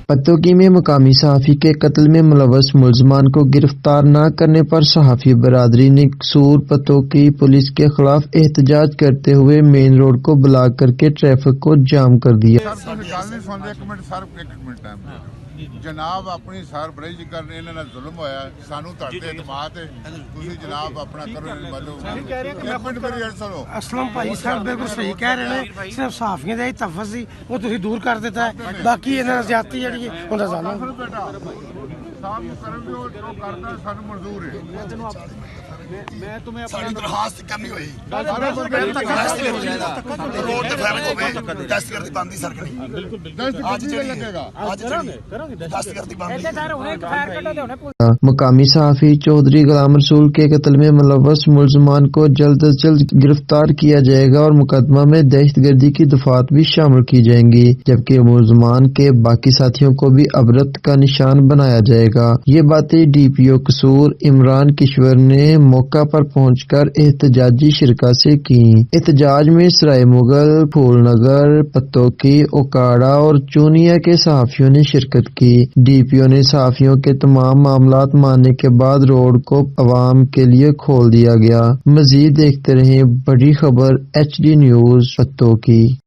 पतोकी में मुकामी सहाफ़ी के कत्ल में मुलव्वस मुलजमान को गिरफ्तार न करने पर सहाफ़ी बरादरी ने कसूर पतोकी पुलिस के खिलाफ एहतजाज करते हुए मेन रोड को ब्लॉक करके ट्रैफिक को जाम कर दिया। जनाब अपनी सरबराही करने इन्होंने जुल्म होया सानू तुहाडे इतमाद है तुसीं जनाब अपना करो असलम भाई साहब बिल्कुल सही कह रहे हैं। सिर्फ सहाफियों का ही तफस सी वो तुसीं दूर कर दिता है, बाकी इन्हां दी ज्यादती जिहड़ी है उहदा जाना साहब करन जो करदा सानू मंजूर है। मैं तुम्हें सारी दरखास्त करनी हुई रोड ते ट्रैफिक होवे दस्तगर्दी बंदी सरकनी आज लगेगा आज दस्तगर्दी बंदी। मुकामी सहाफ़ी चौधरी गुलाम रसूल के कत्ल में मुलव्वस मुलजमान को जल्द अज जल्द गिरफ्तार किया जाएगा और मुकदमा में दहशतगर्दी की दफात भी शामिल की जाएंगी, जबकि मुलजमान के बाकी साथियों को भी अबरत का निशान बनाया जाएगा। ये बातें DPO कसूर इमरान किश्वर ने मौका पर पहुंचकर एहतजाजी शिरका से की। एहतजाज में सराय मुगल, फूलनगर, पतोकी, ओकाड़ा और चूनिया के सहाफियों ने शिरकत की। DPO ने सहाफियों के तमाम मामलात मानने के बाद रोड को अवाम के लिए खोल दिया गया। मजीद देखते रहें बड़ी खबर HD न्यूज़ पतोकी।